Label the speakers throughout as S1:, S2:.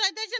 S1: 34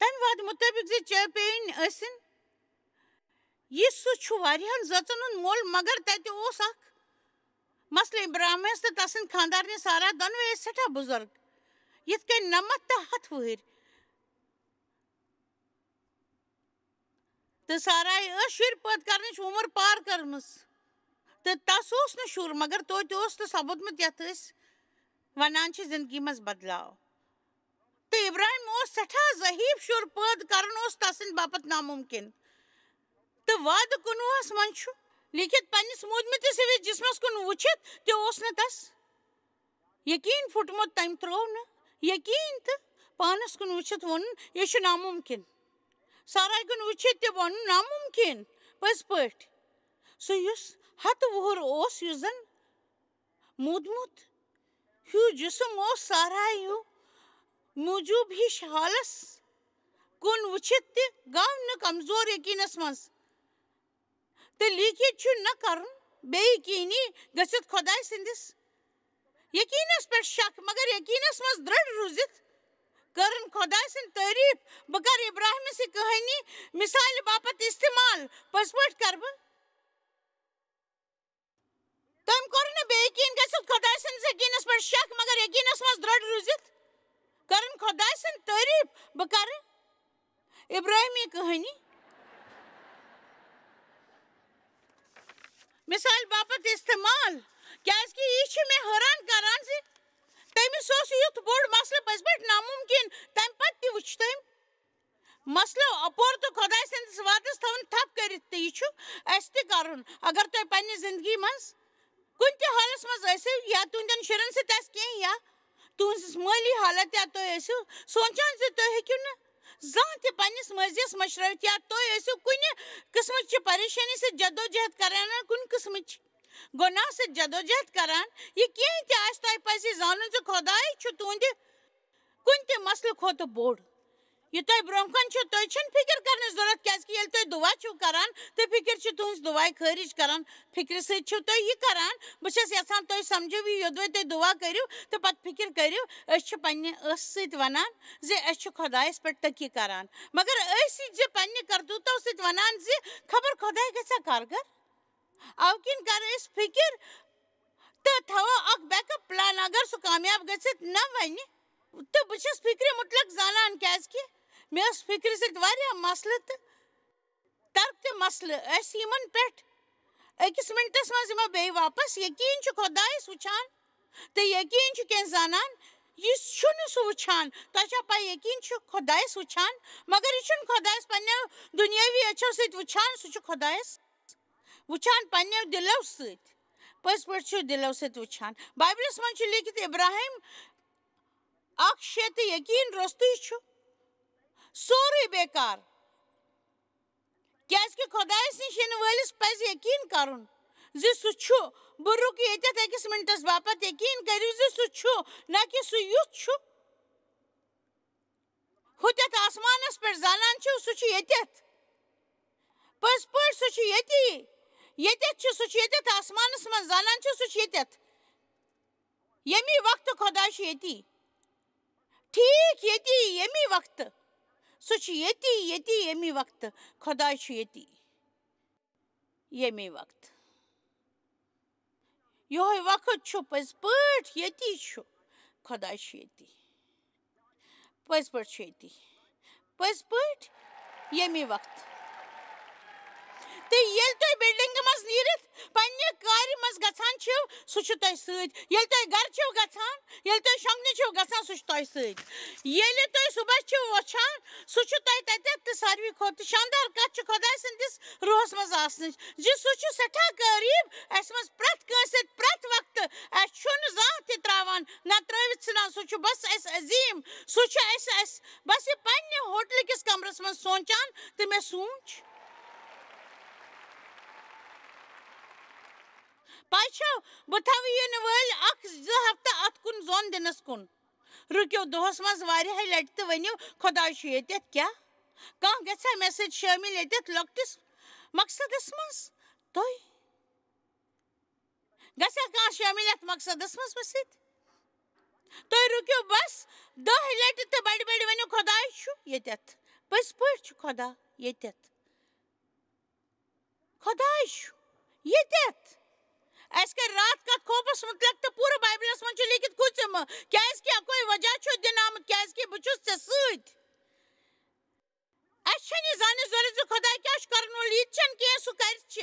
S1: تمہِ وعدٕ مُطٲبِق زِ چاہے پیٚیِنۍ ٲسِن یہِ سُہ چھُ واریاہن زٲژن ہُنٛد مول مگر تتہِ اوس اکھ مسلہٕ ابراہیمس تہٕ تسٕنٛدِ خانٛدارنہِ سارا دۄنوے ٲسۍ سٮ۪ٹھاہ بُزرگ یِتھ کٔنۍ 90 تہٕ 100 وٕہٕرۍ تہٕ سارایہِ ٲس شُرۍ پٲدٕ کرنٕچ عُمر پار کٔرمٕژ تہٕ تس اوس نہٕ شُر مگر توتہِ اوس نہٕ سپُدمُت یتھ أسۍ ونان چھِ زندگی منٛز بدلاو تہٕ ابراہیم اوس سٮ۪ٹھاہ ضعیٖف شُر پٲدٕ کرُن اوس تسٕنٛدِ باپتھ نامُمکِن تہٕ وعدٕ 19 منٛز چھُ لیٖکھِتھ پننِس موٗدمٕتِس ہِوِس جسمس کُن وٕچھِتھ تہِ اوس نہٕ تس یقیٖن پھُٹمُت تٔمۍ ترٛوو نہٕ یقیٖن تہٕ پانس کُن وٕچھِتھ ووٚنُن یہِ چھُ نامُمکِن سارایہِ کُن وٕچھِتھ تہِ ووٚنُن نامُمکِن پٔزۍ پٲٹھۍ سُہ یُس 100 وُہُر اوس یُس زن موٗدمُت ہیوٗ جسم اوس سارایہِ ہیوٗ موٗجوٗب ہِش حالس کُن وٕچھِتھ تہِ گوٚو نہٕ کمزور یقیٖنس منٛز تہٕ لیٖکھِتھ چھُ نہ کرُن بے یقیٖنی گٔژھِتھ خۄداے سٕنٛدِس یقیٖنس پٮ۪ٹھ شک مگر یقیٖنس منٛز دٕرڑ روٗزِتھ کٔرٕن خۄداے سٕنٛز تعریٖف بہٕ کرٕ ابراہیمس یہِ کہانی مِثالہِ باپتھ استعمال پٔزۍ پٲٹھۍ کرٕ بہٕ تٔمۍ کوٚر نہٕ بے یقیٖن گٔژھِتھ خۄداے سٕنٛدِس یقیٖنس پٮ۪ٹھ شک مگر یقیٖنس منٛز دٕرڑ روٗزِتھ کٔرٕن خۄداے سٕنٛز تعریٖف بہٕ کرٕ ابراہیمی کہانی مِثالہِ باپتھ استعمال کیازِ کہِ یہِ چھُ مےٚ حٲران کران زِ تٔمِس اوس یُتھ بوٚڑ مسلہٕ پٔزۍ پٲٹھۍ نامُمکِن تمہِ پتہٕ تہِ وٕچھ تٔمۍ مسلہٕ اپور تہٕ خۄداے سٕنٛدِس وعدس تھاوُن تھپھ کٔرِتھ تہٕ یہِ چھُ اسہِ تہِ کرُن اگر تُہۍ پننہِ زندگی منٛز کُنہِ تہِ حالس منٛز ٲسِو یا تُہنٛدٮ۪ن شُرٮ۪ن سۭتۍ آسہِ کینٛہہ یا تُہنٛزِس مٲلی حالت یا تُہۍ ٲسِو سونٛچان زِ تُہۍ ہیٚکِو نہٕ زانٛہہ تہِ پننِس مٲضیس مٔشرٲوِتھ یا تُہۍ ٲسِو کُنہِ قٕسمٕچہِ پریشٲنی سۭتۍ جدوجہد کران کُنہِ قٕسمٕچ گۄناہ سۭتۍ جدوجہد کران یہِ کینٛہہ تہِ آسہِ تۄہہِ پزِ یہِ زانُن زِ خۄداے چھُ تُہنٛدِ کُنہِ تہِ مسلہٕ کھۄتہٕ بوٚڑ یہِ تۄہہِ برٛونٛہہ کُن چھُ تۄہہِ چھُنہٕ فِکر کرنٕچ ضروٗرت کیازِ کہِ ییٚلہِ تُہۍ دُعا چھِو کران تہٕ فِکر چھِ تُہنٛز دُعاے خٲرج کران فِکرِ سۭتۍ چھِو تُہۍ یہِ کران بہٕ چھَس یژھان تُہۍ سمجھِو یہِ یوٚدوے تُہۍ دُعا کٔرِو تہٕ پتہٕ فِکر کٔرِو أسۍ چھِ پننہِ ٲسہٕ سۭتۍ ونان زِ أسۍ چھِ خۄدایس پٮ۪ٹھ تٔکیہِ کران مگر أسۍ زِ پننہِ کرتوٗتو سۭتۍ ونان زِ خبر خۄداے گژھیٛا کارگر اَوٕ کِنۍ کرو أسۍ فِکر تہٕ تھاوو اکھ بیک اپ پلان اگر سُہ کامیاب گٔژھِتھ نہ وَنہِ تہٕ بہٕ چھَس فِکرِ مُتلق زانان کیازِ کہِ مےٚ ٲس فِکرِ سۭتۍ واریاہ مسلہٕ تہٕ ترک تہِ مسلہٕ أسۍ یِمن پٮ۪ٹھ أکِس مِنٹس منٛز یِمو بیٚیہِ واپس یقیٖن چھُ خۄدایس وٕچھان تہٕ یقیٖن چھُ کینٛہہ زانان یہِ چھُنہٕ سُہ وٕچھان تۄہہِ چھا پاے یقیٖن چھُ خۄدایس وٕچھان مگر یہِ چھُنہٕ خۄدایس پننیو دُنیٲوی أچھو سۭتۍ وٕچھان سُہ چھُ خۄدایس وٕچھان پننیو دِلو سۭتۍ پٔزۍ پٲٹھۍ چھُ دِلو سۭتۍ وٕچھان بایبلس منٛز چھُ لیٖکھِتھ ابراہیم 1 تہٕ یقیٖن روٚستُے چھُ سورُے بیکار کیازِ کہِ خۄدایس نِش یِنہٕ وٲلِس پزِ یقیٖن کرُن زِ سُہ چھُ بہٕ رُکہٕ ییٚتٮ۪تھ أکِس مِنٹس باپتھ یقیٖن کٔرِو زِ سُہ چھُ نہ کہِ سُہ یُتھ چھُ ہُتٮ۪تھ آسمانس پٮ۪ٹھ زانان چھِو سُہ چھُ ییٚتٮ۪تھ پٔزۍ پٲٹھۍ سُہ چھُ ییٚتی ییٚتٮ۪تھ چھُ سُہ چھُ ییٚتٮ۪تھ آسمانس منٛز زانان چھِو سُہ چھُ ییٚتٮ۪تھ ییٚمی وقتہٕ خۄداے چھُ ییٚتی ٹھیٖک ییٚتی ییٚمی وقتہٕ سُہ چھُ ییٚتی ییٚتی ییٚمی وقتہٕ خۄداے چھُ ییٚتی ییٚمی وقتہٕ یِہوے وقت چھُ پٔزۍ پٲٹھۍ ییٚتی چھُ خۄداے چھُ ییٚتی پٔزۍ پٲٹھۍ چھُ ییٚتی پٔزۍ پٲٹھۍ ییٚمی وقتہٕ تہٕ ییٚلہِ تُہۍ بِلڈِنگہِ منٛز نیٖرِتھ پننہِ کارِ منٛز گژھان چھِو سُہ چھُ تۄہہِ سۭتۍ ییٚلہِ تُہۍ گرٕ چھِو گژھان ییٚلہِ تُہۍ شۄنٛگنہِ چھِو گژھان سُہ چھُ تۄہہِ سۭتۍ ییٚلہِ تُہۍ صبحس چھِو وۄتھان سُہ چھُ تۄہہِ تتٮ۪تھ تہٕ ساروی کھۄتہٕ شاندار کتھ چھِ خۄداے سٕنٛدِس روحس منٛز آسنٕچ زِ سُہ چھُ سٮ۪ٹھاہ قریٖب اسہِ منٛز پرٛٮ۪تھ کٲنٛسہِ سۭتۍ پرٛٮ۪تھ وقتہٕ اسہِ چھُنہٕ زانٛہہ تہِ تراوان نہ ترٲوِتھ ژھٕنان سُہ چھُ بس اسہِ عظیٖم سُہ چھُ اسہِ بس یہِ پننہِ ہوٹلہٕ کِس کمرس منٛز سونٛچان تہٕ مےٚ سوٗنٛچ پاے چھو بہٕ تھاوٕ یِنہٕ وٲلۍ 1-2 ہفتہٕ اتھ کُن زوٚن دِنس کُن رُکِو دۄہس منٛز واریاہہِ لٹہِ تہٕ ؤنِو خۄداے چھُ ییٚتٮ۪تھ کیٛاہ کانٛہہ گژھیٛا مےٚ سۭتۍ شٲمِل ییٚتٮ۪تھ لۄکٹِس مقصدس منٛز تُہۍ گژھیٛا کانٛہہ شٲمِل یتھ مقصدس منٛز مےٚ سۭتۍ تُہۍ رُکِو بس 10 لٹہِ تہٕ بڑِ بڑِ ؤنِو خۄداے چھُ ییٚتٮ۪تھ پٔزۍ پٲٹھۍ چھُ خۄدا ییٚتٮ۪تھ خۄداے چھُ ییٚتٮ۪تھ اَسہِ کَرِ راتھ کَتھ خوفَس مُتعلِق تہٕ پوٗرٕ بایبلَس منٛز چھُ لیٖکھِتھ کھوٗژِمہٕ کیٛازِکہِ اَکوے وجہ چھُ دِنہٕ آمُت کیٛازِکہِ بہٕ چھُس ژےٚ سۭتۍ اَسہِ چھَنہٕ یہِ زاننٕچ ضروٗرت زِ خۄداے کیٛاہ چھُ کَرن وول یہِ تہِ چھَنہٕ کینٛہہ سُہ کَرِ چھِ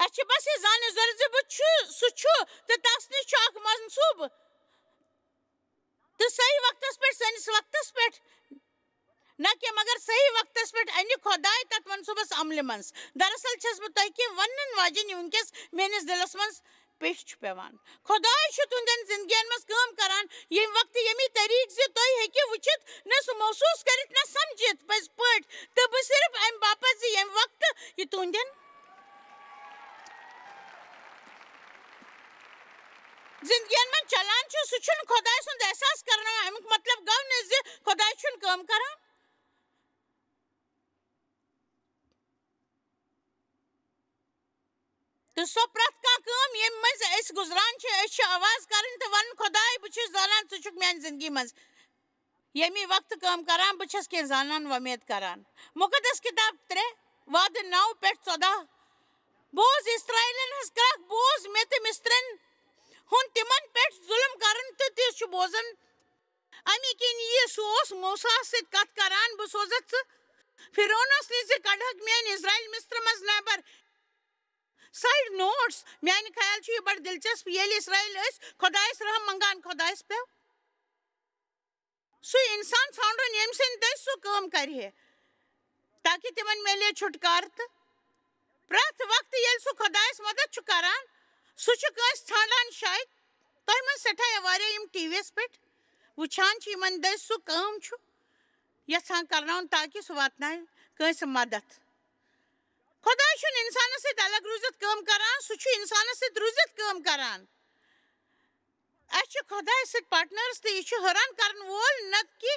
S1: اَسہِ چھِ بَس یہِ زاننٕچ ضروٗرت زِ بہٕ چھُس سُہ چھُ تہٕ تَس نِش چھُ اکھ منصوٗبہٕ تہٕ صحیح وقتَس پٮ۪ٹھ سٲنِس وقتَس پٮ۪ٹھ نہ کینٛہہ مگر صحیح وقتَس پٮ۪ٹھ اَنہِ خۄداے تَتھ منصوٗبَس عملہِ منٛز دراصل چھَس بہٕ تۄہہِ کینٛہہ وَنن واجیٚنۍ یہِ وٕنکٮ۪س میٲنِس دِلَس منٛز پیٚٹھۍ چھُ پیٚوان خۄداے چھُ تُہنٛدٮ۪ن زندگین منٛز کٲم کران ییٚمہِ وقتہٕ ییٚمہِ طریٖقہٕ زِ تُہۍ ہیٚکِو وٕچھِتھ نہ سُہ محسوٗس کٔرِتھ نہ سَمجِتھ پٔزۍ پٲٹھۍ تہٕ بہٕ صرف اَمہِ باپَتھ زِ ییٚمہِ وقتہٕ یہِ تُہنٛدٮ۪ن زندگین منٛز چلان چھُ سُہ چھُنہٕ خۄداے سُنٛد احساس کرناوان اَمیُک مطلب گوٚو نہٕ زِ خۄداے چھُنہٕ کٲم کران تہٕ سۄ پرٛٮ۪تھ کانٛہہ کٲم ییٚمہِ مٔنٛزۍ أسۍ گُزران چھِ أسۍ چھِ آواز کَرٕنۍ تہٕ وَنُن خۄداے بہٕ چھُس زانان ژٕ چھُکھ میٛانہِ زندگی منٛز ییٚمی وقتہٕ کٲم کران بہٕ چھَس کینٛہہ زانان وۄمید کران مُقدس کِتاب 3 وعدٕ 9 پٮ۪ٹھ 14 بوز اِسرایلن ہٕنٛز کَتھ بوز مےٚ تہٕ مِسترٮ۪ن ہُنٛد تِمن پٮ۪ٹھ ظُلم کرُن تہٕ تہِ چھُ بوزان اَمی کِنۍ یہِ سُہ اوس موساہس سۭتۍ کَتھ کران بہٕ سوزتھ ژٕ فرعونس نِش زِ کڑہکھ میٲنۍ اِسرایل مِصرٕ منٛز نٮ۪بر سایڈ نوٹس میانہِ خیال چھُ یہِ بڑٕ دِلچسپ ییٚلہِ اِسرایل ٲسۍ خۄدایس رحم منٛگان خۄدایس پیٚو سُہ اِنسان ژھانڈُن ییٚمہِ سٕنٛدۍ دٔسۍ سُہ کٲم کرِ ہے تاکہِ تِمن میلہِ چھُٹکارٕ تہٕ پرٛٮ۪تھ وقتہٕ ییٚلہِ سُہ خۄدایس مدد چھُ کران سُہ چھُ کٲنٛسہِ ژھانڈان شاید تۄہہِ منٛز سٮ۪ٹھاہ واریاہ یِم ٹی وی یَس پٮ۪ٹھ وٕچھان چھِ یِمن دٔسۍ سُہ کٲم چھُ یژھان کرناوُن تاکہِ سُہ واتناوِ کٲنٛسہِ مدد خۄداے چھُنہٕ اِنسانس سۭتۍ الگ روٗزِتھ کٲم کران سُہ چھُ اِنسانس سۭتۍ روٗزِتھ کٲم کران اَسہِ چھُ خۄدایس سۭتۍ پاٹنٲرٕس تہٕ یہِ چھُ حٲران کرن وول نتہٕ کہِ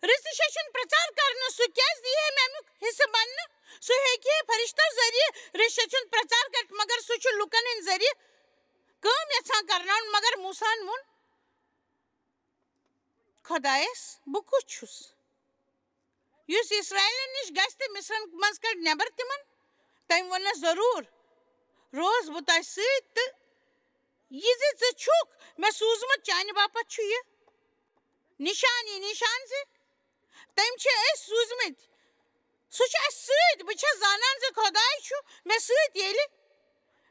S1: رٕژِ شیٚشن پرٛچار کرنہٕ سُہ کیٛازِ دِیہِ ہے مےٚ امیُک حِصہٕ بننہٕ سُہ ہیٚکہِ ہے فرِشتو ذٔریعہٕ رٕژِ شیٚشن پرٛچار کٔرِتھ مگر سُہ چھُ لُکن ہٕنٛدۍ ذٔریعہٕ کٲم یژھان کرناوُن مگر موساہن ووٚن خۄدایس بہٕ کُس چھُس یُس اِسرایلن نِش گژھِ تہٕ مِصرن منٛز کڑِ نٮ۪بر تِمن تٔمۍ ووٚننس ضروٗر روز بہٕ تۄہہِ سۭتۍ تہٕ یہِ زِ ژٕ چھُکھ مےٚ سوٗزمُت چانہِ باپتھ چھُ یہِ نِشان زِ تٔمۍ چھِ أسۍ سوٗزمٕتۍ سُہ چھُ اَسہِ سۭتۍ بہٕ چھَس زانان زِ خۄداے چھُ مےٚ سۭتۍ ییٚلہِ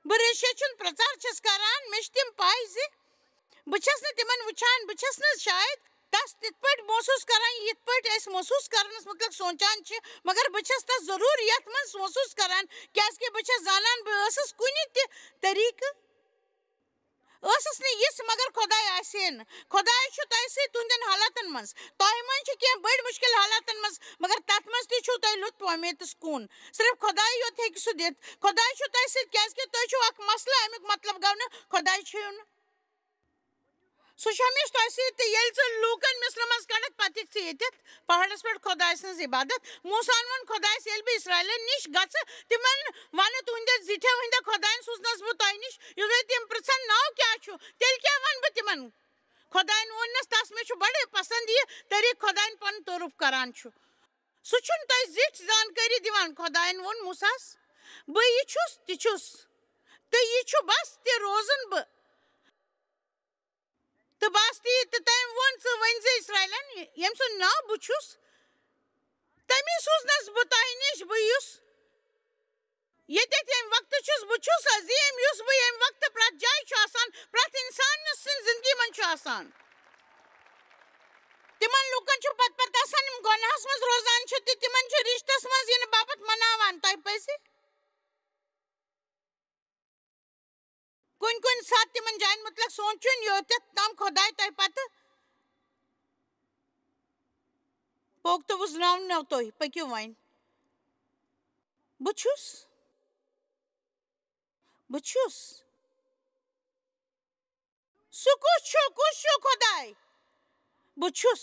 S1: بہٕ رٕژ شیٚشن پرٛچار چھَس کران مےٚ چھِ تِم پاے زِ بہٕ چھَس نہٕ تِمن وٕچھان بہٕ چھَس نہٕ شاید تس تِتھ پٲٹھۍ محسوٗس کران یِتھ پٲٹھۍ أسۍ محسوٗس کرنس مُتعلِق سونٛچان چھِ مگر بہٕ چھَس تس ضروٗر یتھ منٛز محسوٗس کران کیٛازِ کہِ بہٕ چھَس زانان بہٕ ٲسٕس کُنہِ تہِ طریٖقہٕ ٲسٕس نہٕ یِژھ مگر خۄداے آسہِ ہے نہٕ خۄداے چھُ تۄہہِ سۭتۍ تُہنٛدٮ۪ن حالاتن منٛز تۄہہِ منٛز چھِ کینٛہہ بٔڑۍ مُشکِل حالاتن منٛز مگر تتھ منٛز تہِ چھُو تۄہہِ لُطف وۄمید تہٕ سکوٗن صرف خۄداے یوت ہیٚکہِ سُہ دِتھ خۄداے چھُ تۄہہِ سۭتۍ کیٛازِ کہِ تُہۍ چھِو اکھ مسلہٕ امیُک مطلب گوٚو نہٕ خۄداے چھُو نہٕ سُہ چھُ ہمیشہٕ تۄہہِ سۭتۍ تہٕ ییٚلہِ ژٕ لوٗکن مِصرٕ منٛز کڑکھ پتہٕ یِکھ ژٕ ییٚتٮ۪تھ پہاڑس پٮ۪ٹھ خۄداے سٕنٛز عبادت موساہن ووٚن خۄدایس ییٚلہِ بہٕ اِسرایلن نِش گژھٕ تِمن وَنہٕ تُہنٛدِ زِٹھیو ہٕنٛدٮ۪ن خۄداین سوٗزنس بہٕ تۄہہِ نِش یُتھُے تِم پرٛژھن ناو کیٛاہ چھُ تیٚلہِ کیٛاہ وَنہٕ بہٕ تِمن خۄداین ووٚننس تس مےٚ چھُ بڑٕ پسنٛد یہِ طریٖقہٕ خۄداین پنُن تعارُف کران چھُ سُہ چھُنہٕ تۄہہِ زِٹھۍ زانکٲری دِوان خۄداین ووٚن موساہس بہٕ یہِ چھُس تہِ چھُس تہٕ یہِ چھُ بس تہِ روزُن بہٕ تہٕ بس تی تہٕ تٔمۍ ووٚن ژٕ ؤنۍ زِ اِسرایلن ییٚمہِ سُنٛد ناو بہٕ چھُس تمی سوٗزنس بہٕ تۄہہِ نِش بہٕ یُس ییٚتٮ۪تھ ییٚمہِ وقتہٕ چھُس بہٕ چھُس عظیٖم یُس بہٕ ییٚمہِ وقتہٕ پرٛٮ۪تھ جایہِ چھُ آسان پرٛٮ۪تھ اِنسان سٕنٛزِ زندگی منٛز چھُ آسان تِمن لُکن چھُ پتہٕ آسان یِم گۄناہس منٛز روزان چھِ تہٕ تِمن چھُ رِشتس منٛز یِنہٕ باپتھ مناوان تۄہہِ پزِ کُنہِ ساتہٕ تِمن جاین مُتعلِق سونٛچُن یوٚتتھ تام خۄداے تۄہہِ پتہٕ پوٚگ تہٕ وُزناونو تُہۍ پٔکِو وۄنۍ بہٕ چھُس سُہ کُس چھُ خۄداے بہٕ چھُس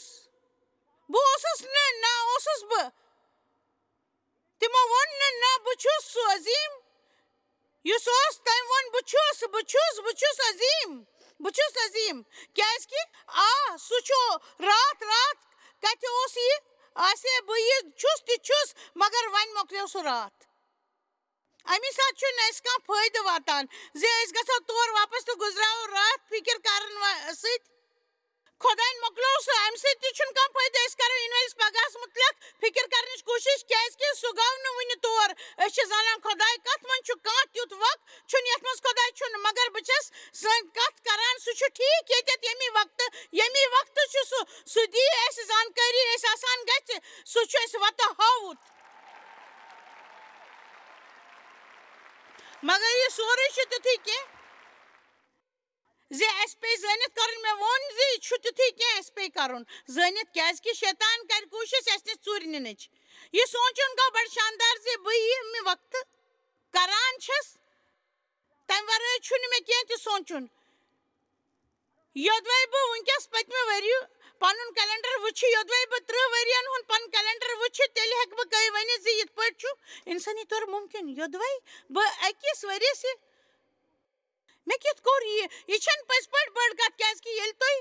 S1: بہٕ اوسُس نہٕ نہ اوسُس بہٕ تِمو ووٚن نہٕ نہ بہٕ چھُس سُہ عظیٖم یُس اوس تٔمۍ ووٚن بہٕ چھُس عظیٖم کیٛازِ کہِ سُہ چھُ راتھ کتہِ اوس یہِ آسے بہٕ چھُس تہِ چھُس مگر وۄنۍ مۄکلیو سُہ راتھ امی ساتہٕ چھُنہٕ اَسہِ کانٛہہ فٲیدٕ واتان زِ أسۍ گژھو تور واپس تہٕ گُزراوو راتھ فِکر کرن سۭتۍ خۄدایَن مۄکلیو سُہ اَمہِ سۭتۍ تہِ چھُنہٕ کانٛہہ فٲیدٕ أسۍ کرو یِنہٕ وٲلِس پگہس مُتعلق فِکر کرنٕچ کوٗشش کیازکہِ سُہ گوٚو نہٕ وُنہِ تور أسۍ چھِ زانان خۄداے کتھ منٛز چھُ کانٛہہ تیُتھ وق چھُنہٕ یتھ منٛز خۄداے چھُنہٕ مگر بہٕ چھَس سٲنۍ کتھ کران سُہ چھُ ٹھیٖک ییٚتٮ۪تھ ییٚمی وقتہٕ چھُ سُہ دِیہِ اَسہِ زانکٲری اَسہِ آسان گژھِ سُہ چھُ اَسہِ وتہٕ ہاوُت مگر یہِ سورُے چھُ تیُتھُے کینٛہہ زِ اَسہِ پیٚیہِ زٲنِتھ کرُن مےٚ ووٚن زِ یہِ چھُ تیُتھُے کینٛہہ اَسہِ پیٚیہِ کرُن زٲنِتھ کیازکہِ شیطان کرِ کوٗشش اَسہِ نِش ژوٗرِ نِنٕچ یہِ سونٛچُن گوٚو بڑٕ شاندار زِ بہٕ ییٚمہِ وقتہٕ کران چھَس تَمہِ ورٲے چھُنہٕ مےٚ کینٛہہ تہِ سونٛچُن یوٚدوَے بہٕ وٕنکٮ۪س پٔتمہِ ؤرِیہِ پنُن کیلنڈر وٕچھِ یوٚدوَے بہٕ 30 ؤرین ہُنٛد پنُن کیلنڈر وٕچھِ تیٚلہِ ہٮ۪کہٕ بہٕ ؤنِتھ زِ یِتھ پٲٹھۍ چھُ اِنسٲنی طور مُمکِن یوٚدوَے بہٕ أکِس ؤرِیَس مےٚ کِتھ کوٚر یہِ چھَنہٕ پٔزۍ پٲٹھۍ بٔڑ کتھ کیازکہِ ییٚلہِ تُہۍ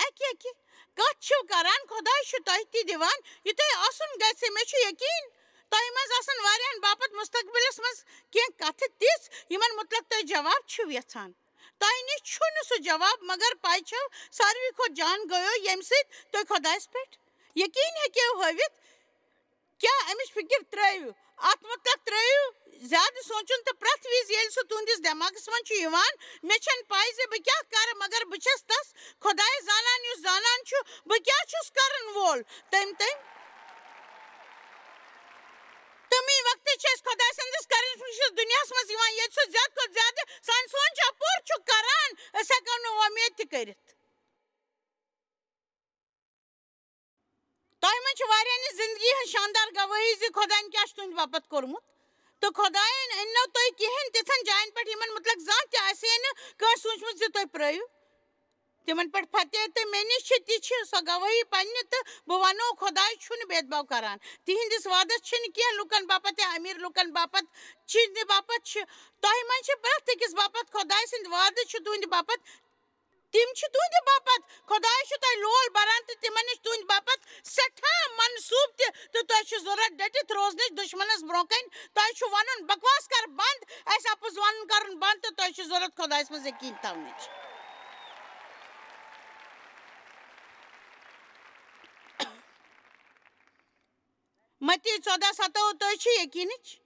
S1: اَکہِ کتھ چھِو کران خۄداے چھُ تۄہہِ تہِ دِوان یہِ تۄہہِ آسُن گژھِ مےٚ چھُ یقیٖن تۄہہِ منٛز آسن واریاہن باپتھ مُستقبِلس منٛز کینٛہہ کتھٕ تِژھ یِمن مُتعلق تُہۍ جواب چھِو یژھان تۄہہِ نِش چھُنہٕ سُہ جواب مگر پاے چھو ساروی کھۄتہٕ جان گٔیو ییٚمہِ سۭتۍ تُہۍ خۄدایس پٮ۪ٹھ یقیٖن ہیٚکِو ہٲوِتھ کیٛاہ اَمِچ فِکر ترٲیِو اتھ مُتعلق ترٲیِو زیادٕ سونٛچُن تہٕ پرٛٮ۪تھ وِزِ ییٚلہِ سُہ تُہنٛدِس دٮ۪ماغس منٛز چھُ یِوان مےٚ چھنہٕ پاے زِ بہٕ کیٛاہ کرٕ مگر بہٕ چھَس تس خۄدایس زانان یُس زانان چھُ بہٕ کیٛاہ چھُس کرن وول تَمہِ وقتہٕ چھِ أسۍ خۄداے سٕنٛدِس کرنٕچ دُنیاہس منٛز یِوان ییٚتہِ سُہ زیادٕ کھۄتہٕ زیادٕ سانہِ سونٛچ اپور چھُ کران أسۍ ہٮ۪کو نہٕ وۄمید تہِ کٔرِتھ تۄہہِ منٛز چھِ واریاہن زندگی ہٕنٛز شاندار گوٲہی زِ خۄدایَن کیٛاہ چھُ تُہنٛدِ باپتھ کوٚرمُت تہٕ خۄدایَن أنۍنو تُہۍ کِہیٖنۍ تِژھن جاین پٮ۪ٹھ یِمن مُتعلق زانٛہہ تہِ آسہِ ہے نہٕ کٲنٛسہِ سوٗنٛچمُت زِ تُہۍ پرٛٲرِو تِمن پٮ۪ٹھ فتح تہٕ مےٚ نِش تہِ چھِ سۄ گوٲہی پننہِ تہٕ بہٕ ونو خۄداے چھُنہٕ بید باو کران تِہنٛدِس وادس چھِنہٕ کینٛہہ لُکن باپتھ یا امیٖر لُکن باپتھ چھِ تۄہہِ منٛز چھِ پرٛٮ۪تھ أکِس باپتھ خۄداے سٕنٛدۍ وعدٕ چھِ تُہنٛدِ باپتھ تِم چھِ تُہنٛدِ باپتھ خۄداے چھُ تۄہہِ لول بران تہٕ تِمن نِش تُہنٛدِ باپتھ سٮ۪ٹھاہ منصوٗبہٕ تہِ تہٕ تۄہہِ چھُ ضروٗرت ڈٔٹِتھ روزنٕچ دُشمنس برونٛہہ کنہِ تۄہہِ چھُ ونُن بکواس کر بنٛد اسہِ اپُز ونُن کرُن بنٛد تہٕ تۄہہِ چھُ ضروٗرت خۄدایس منٛز یقیٖن تھاونٕچ متی 14:27 تُہۍ چھِ یقیٖنٕچ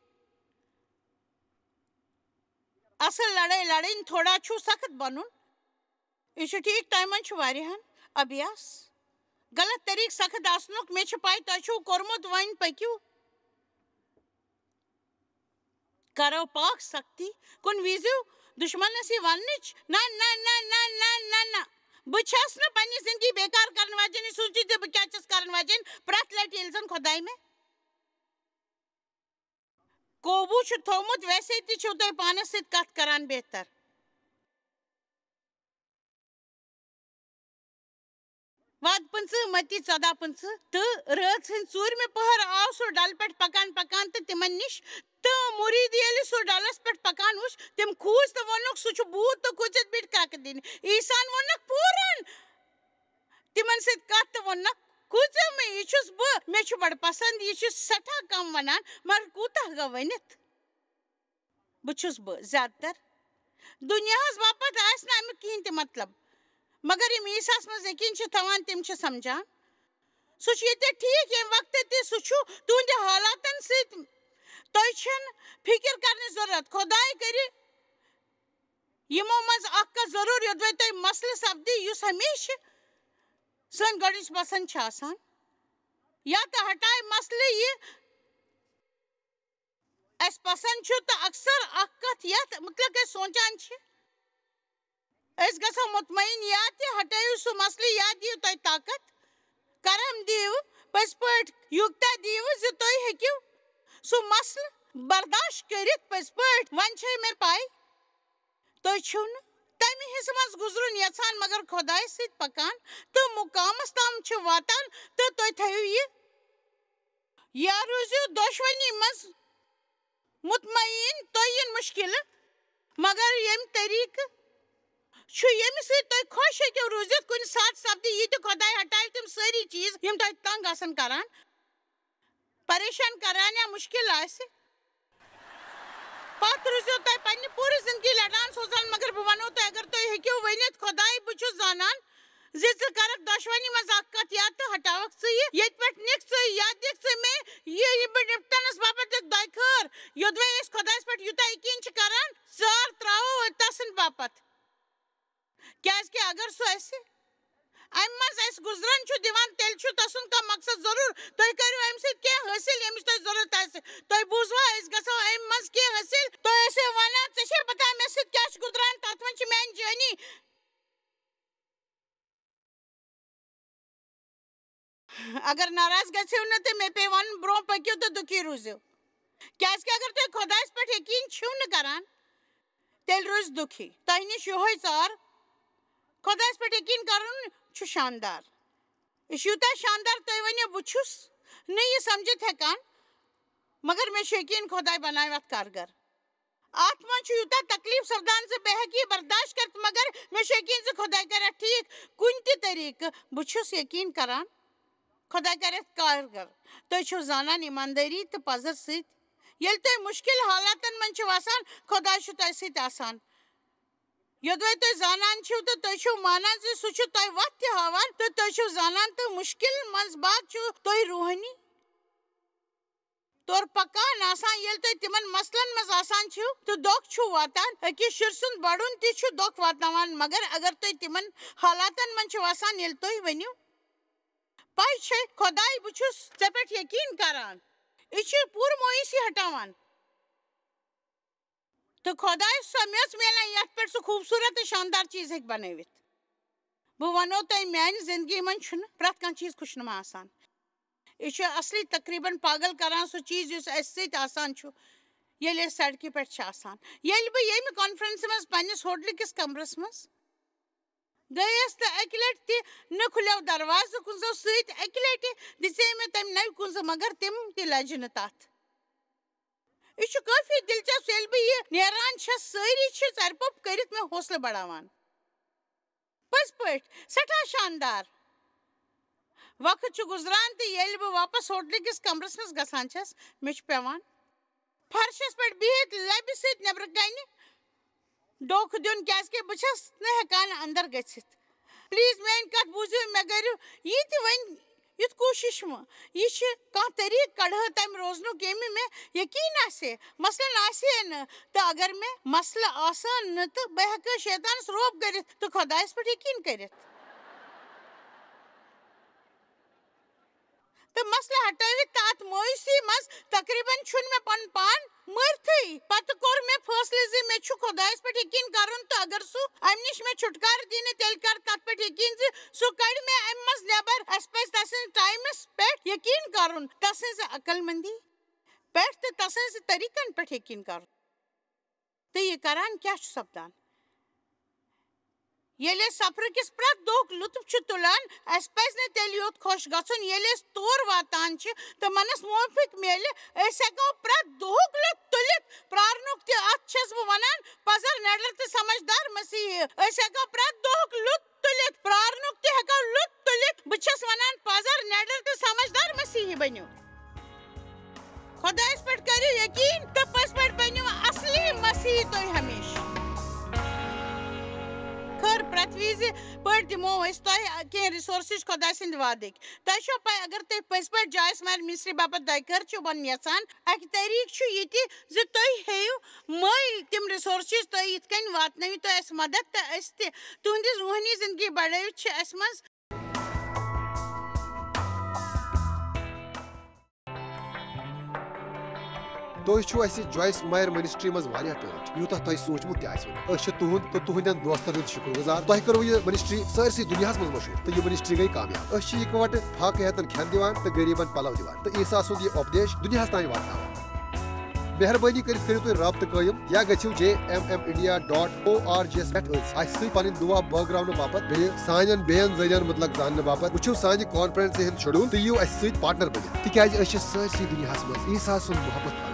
S1: اصل لڑٲے لڑٕنۍ تھوڑا چھُو سخت بنُن یہِ چھُ ٹھیٖک تۄہہِ منٛز چھُ واریاہن ابیاس غلط طریٖقہٕ سخت آسنُک مےٚ چھِ پاے تۄہہِ چھُو کوٚرمُت وۄنۍ پٔکِو کرو پاک سختی کُنہِ وِزِ دُشمنس یہِ وننٕچ نہ بہٕ چھَس نہٕ پننہِ زندگی بیکار کرن واجیٚنۍ یہِ سوٗنٛچِتھ زِ بہٕ کیٛاہ چھَس کرن واجیٚنۍ پرٛٮ۪تھ لٹہِ ییٚلہِ زن خۄداے مےٚ قوبوٗ چھُ تھوٚومُت ویسے تہِ چھِو تُہۍ پانس سۭتۍ کتھ کران بہتر واد 15 متی 14:15 تہٕ رٲژ ہٕنٛدۍ ژوٗرمہِ پٔہر آو سُہ ڈلہٕ پٮ۪ٹھ پکان تہٕ تِمن نِش تہٕ مُریٖد ییٚلہِ سُہ ڈلس پٮ۪ٹھ پکان وُچھ تِم کھوٗژ تہٕ ووٚنُکھ سُہ چھُ بھوٗت تہٕ کھوٗژِتھ بیٖٹھۍ کرٛٮ۪کہٕ دِنہِ عیٖسان ووٚنُکھ پوٗرن تِمن سۭتۍ کتھ تہٕ ووٚنُکھ کھوٗژِو مےٚ یہِ چھُس بہٕ مےٚ چھُ بڑٕ پسنٛد یہِ چھُ سٮ۪ٹھاہ کم ونان مگر کوٗتاہ گوٚو ؤنِتھ بہٕ چھُس بہٕ زیادٕ تر دُنیاہس باپتھ آسہِ نہٕ امیُک کِہینۍ تہِ مطلب مگر یِم عیٖساہس منٛز یقیٖن چھِ تھاوان تِم چھِ سمجھان سُہ چھُ ییٚتٮ۪تھ ٹھیٖک ییٚمہِ وقتہٕ تہِ سُہ چھُ تُہنٛدِ حالاتن سۭتۍ تۄہہِ چھنہٕ فِکر کرنٕچ ضروٗرت خۄداے کرِ یِمو منٛز اکھ کتھ ضروٗر یوٚدوَے تۄہہِ مسلہٕ سپدِ یُس ہمیشہٕ سٲنۍ گۄڈٕنِچ پسنٛد چھِ آسان یا تہٕ ہٹایہِ مسلہٕ یہِ اَسہِ پسنٛد چھُ تہٕ اکثر اکھ کتھ یتھ مُتعلق أسۍ سونٛچان چھِ أسۍ گژھو مطمعین یا تہِ ہٹٲیِو سُہ مسلہٕ یا دِیِو تۄہہِ طاقت کرم دِیِو پٔزۍ پٲٹھۍ یوٗتاہ دِیِو زِ تُہۍ ہیٚکِو سُہ مسلہٕ برداشت کٔرِتھ پٔزۍ پٲٹھۍ وۄنۍ چھے مےٚ پاے تُہۍ چھِو نہٕ تمہِ حصہٕ منٛز گُزرُن یژھان مگر خۄدایس سۭتۍ پکان تہٕ مُقامس تام چھِ واتان تہٕ تُہۍ تھٲیِو یہِ یا روٗزِو دۄشوٕنی منٛز مطمعین تۄہہِ یِن مُشکِلہٕ مگر ییٚمہِ طریٖقہٕ ییٚمہِ سۭتۍ تُہۍ خۄش ہیٚکِو روٗزِتھ کُنہِ ساتہٕ سپدِ یہِ تہِ خۄداے ہٹایہِ تِم سٲری چیٖز یِم تۄہہِ تنٛگ آسن کران پریشان کران یا مُشکِل آسہِ پتہٕ روٗزِو تُہۍ پننہِ پوٗرٕ زندگی لڑان سوزان مگر بہٕ ونو تۄہہِ اگر تُہۍ ہیٚکِو ؤنِتھ خۄداے بہٕ چھُس زانان زِ ژٕ کرکھ دۄشوٕنی منٛز اکھ کتھ یا تہٕ ہٹاوکھ ژٕ یہِ ییٚتہِ پٮ۪ٹھ نِکھ ژٕ یا دِکھ ژٕ مےٚ یہِ بہٕ نِپٹنس باپتھ دِکھ دۄیہِ خٲر یوٚدوے أسۍ خۄدایس پٮ۪ٹھ یوٗتاہ یقیٖن چھِ کران ژار تراوو تسٕنٛدِ باپتھ کیٛازِ کہِ اگر سُہ اَسہِ اَمہِ منٛز اَسہِ گُزرن چھُ دِوان تیٚلہِ چھُ تسُنٛد کانٛہہ مقصد ضروٗر تُہۍ کٔرِو اَمہِ سۭتۍ کینٛہہ حٲصِل ییٚمِچ تۄہہِ ضروٗرت آسہِ تۄہہِ بوٗزوا أسۍ گژھو اَمہِ منٛز کینٛہہ حٲصِل تُہۍ ٲسِو ونان ژےٚ چھے پتہ مےٚ سۭتۍ کیٛاہ چھُ گُزران تتھ منٛز چھِ میٛانہِ جٲنی اگر ناراض گژھِو نہٕ تہٕ مےٚ پیٚیہِ ونُن برٛونٛہہ پٔکِو تہٕ دُکھی روٗزِو کیٛازِ کہِ اگر تُہۍ خۄدایس پٮ۪ٹھ یقیٖن چھِو نہٕ کران تیٚلہِ روٗزِ دُکھی تۄہہِ نِش یِہوے ژار خۄدایس پٮ۪ٹھ یقیٖن کرُن چھُ شاندار یہِ چھُ یوٗتاہ شاندار تُہۍ ؤنِو بہٕ چھُس نہٕ یہِ سمجھِتھ ہٮ۪کان مگر مےٚ چھُ یقیٖن خۄداے بناوِ اتھ کارگر اتھ منٛز چھُ یوٗتاہ تکلیٖف سپدان زِ بہٕ ہٮ۪کہٕ یہِ برداشت کٔرِتھ مگر مےٚ چھُ یقیٖن زِ خۄداے کرِ اتھ ٹھیٖک کُنہِ تہِ طریٖقہٕ بہٕ چھُس یقیٖن کران خۄداے کرِ اتھ کارگر تُہۍ چھِو زانان ایٖماندٲری تہٕ پزر سۭتۍ ییٚلہِ تُہۍ مُشکِل حالاتن منٛز چھِو آسان خۄداے چھُ تۄہہِ سۭتۍ آسان یوٚدوے تُہۍ زانان چھِو تہٕ تُہۍ چھِو مانان زِ سُہ چھُ تۄہہِ وتھ تہِ ہاوان تہٕ تُہۍ چھِو زانان تہٕ مُشکِل منٛز بعد چھِو تُہۍ روحٲنی طور پکان آسان ییٚلہِ تُہۍ تِمن مسلن منٛز آسان چھِو تہٕ دۄکھ چھُو واتان أکِس شُرۍ سُنٛد بڑُن تہِ چھُ دۄکھ واتناوان مگر اگر تُہۍ تِمن حالاتن منٛز چھِو آسان ییٚلہِ تُہۍ ؤنِو پاے چھے خۄداے بہٕ چھُس ژےٚ پٮ۪ٹھ یقیٖن کران یہِ چھُ پوٗرٕ مویوٗسی ہٹاوان تہٕ خۄدایس سۄ میٚژ میلان یتھ پٮ۪ٹھ سُہ خوٗبصوٗرت تہٕ شاندار چیٖز ہیٚکہِ بنٲوِتھ بہٕ ونو تۄہہِ میانہِ زندگی منٛز چھُنہٕ پرٛٮ۪تھ کانٛہہ چیٖز خُشنُما آسان یہِ چھُ اصلی تقریٖبن پاگل کران سُہ چیٖز یُس اسہِ سۭتۍ آسان چھُ ییٚلہِ أسۍ سڑکہِ پٮ۪ٹھ چھِ آسان ییٚلہِ بہٕ ییٚمہِ کانفرنسہِ منٛز پننِس ہوٹلہٕ کِس کمرس منٛز گٔیس تہٕ اکہِ لٹہِ تہِ نہٕ کھُلیو دروازٕ کُنٛزو سۭتۍ اکہِ لٹہِ دِژے مےٚ تٔمۍ نوِ کُنٛزٕ مگر تِم تہِ لجہِ نہٕ تتھ یہِ چھُ کٲفی دلچسپ ییٚلہِ بہٕ یہِ نیران چھس سٲری چھِ ژرِ پوٚپ کٔرِتھ مےٚ حوصلہٕ بڑاوان پٔزۍ پٲٹھۍ سٮ۪ٹھاہ شاندار وقت چھُ گُزران تہٕ ییٚلہِ بہٕ واپس ہوٹلہٕ کِس کمرس منٛز گژھان چھس مےٚ چھُ پیٚوان فرشس پٮ۪ٹھ بِہِتھ لبہِ سۭتۍ نیبرٕ کنہِ ڈوکھٕ دیُن کیٛازِ کہِ بہٕ چھس نہٕ ہٮ۪کان انٛدر گٔژھِتھ پلیٖز میٲنۍ کتھ بوٗزِو مےٚ کٔرِو یہِ تہِ وۄنۍ یُتھ کوٗشش وۄنۍ یہِ چھِ کانٛہہ طریٖقہٕ کڑہا تمہِ روزنُک ییٚمہِ مےٚ یقیٖن آسہِ ہے مثلاً آسہِ ہے نہٕ تہٕ اگر مےٚ مسلہٕ آسان نہٕ تہٕ بہٕ ہٮ۪کہٕ شیطانس روب کٔرِتھ تہٕ خۄدایس پٮ۪ٹھ یقیٖن کٔرِتھ تہٕ مسلہٕ ہٹٲوِتھ تہٕ اتھ مویوٗسی منٛز تقریٖبن چھُنہٕ مےٚ پنُن پان مٲرتھٕے پتہٕ کوٚر مےٚ فٲصلہٕ زِ مےٚ چھُ خۄدایس پٮ۪ٹھ یقیٖن کرُن تہٕ اگر سُہ امہِ نِش مےٚ چھُٹکارٕ دِنہِ تیٚلہِ کر تتھ پٮ۪ٹھ یقیٖن زِ سُہ کڑِ مےٚ امہِ منٛز نٮ۪بر اسہِ پزِ تسٕنٛدِس ٹایمس پٮ۪ٹھ یقیٖن کرُن تسٕنٛزِ عقل منٛدی پٮ۪ٹھ تہٕ تسٕنٛزِ طریٖقن پٮ۪ٹھ یقیٖن کرُن تہٕ یہِ کران کیٛاہ چھُ سپدان ییٚلہِ أسۍ سفرٕ کِس پرٛٮ۪تھ دۄہُک لُطف چھِ تُلان اسہِ پزِ نہٕ تیٚلہِ یوت خۄش گژھُن ییٚلہِ أسۍ تور واتان چھِ تہٕ منس موافق میلہِ أسۍ ہٮ۪کو پرٛٮ۪تھ دۄہُک لُطف تُلِتھ پرارنُک تہِ اتھ چھس بہٕ ونان پزر نڈر تہٕ سمجھدار مسیحی أسۍ ہٮ۪کو پرٛٮ۪تھ دۄہُک لُطف تُلِتھ پرارنُک تہِ ہٮ۪کو لُطف تُلِتھ بہٕ چھس ونان پزر نڈر تہٕ سمجھدار مسیحی بٔنِو خۄدایس پٮ۪ٹھ کٔرِو یقیٖن تہٕ پٔزۍ پٲٹھۍ بٔنِو اصلی مسیحی تُہۍ ہمیشہٕ خٲر پرٛٮ۪تھ وِزِ پٲٹھۍ دِمو أسۍ تۄہہِ کینٛہہ رِسورسٕز خۄداے سٕنٛدِ وادٕکۍ تۄہہِ چھو پاے اگر تُہۍ پٔزۍ پٲٹھۍ جایس مارِ مِنسٹری باپتھ دۄیہِ خٲر چھِو بنُن یژھان اکہِ طریٖقہٕ چھُ یہِ تہِ زِ تُہۍ ہیٚیِو مٔلۍ تِم رِسورسٕز تُہۍ یِتھ کٔنۍ واتنٲیِو تُہۍ اَسہِ مدد تہٕ أسۍ تہِ تُہنٛدِس روحٲنی زندگی بڑٲوِتھ چھِ اَسہِ منٛز
S2: تُہۍ چھِو اَسہِ جویس مایر منسٹری منٛز واریاہ ٹٲٹھۍ یوٗتاہ تۄہہِ سوٗنٛچمُت تہِ آسِوٕ أسۍ چھِ تُہُنٛد تہٕ تُہنٛدٮ۪ن دوستن ہُنٛد شُکر گُزار تۄہہِ کٔروٕ یہِ منسٹری سٲرسٕے دُنیاہس منٛز مشہوٗر تہٕ یہِ منسٹری گٔے کامیاب أسۍ چھِ یِکوَٹہٕ فاقہٕ ہٮ۪تن کھٮ۪ن دِوان تہٕ غریٖبن پلو دِوان تہٕ عیٖسا سُنٛد یہِ اُپدیش دُنیاہس تانۍ واتناوان مہربٲنی کٔرِتھ کٔرِو تُہۍ رابطہٕ قٲیِم یا گٔژھِو JMMindia.org یَس پٮ۪ٹھ أسۍ سۭتۍ پنٕنۍ دُعا بٲگراونہٕ باپتھ بیٚیہِ سانٮ۪ن بیٚین ذٔریعن مُتعلق زاننہٕ باپتھ وٕچھِو سانہِ کانفرنسہِ ہُنٛد شڈوٗل تہٕ یِیِو اَسہِ سۭتۍ پارٹنر بٔنِتھ تِکیازِ أسۍ چھِ سٲرسٕے دُنیاہس منٛز عیٖسا سُنٛد محبت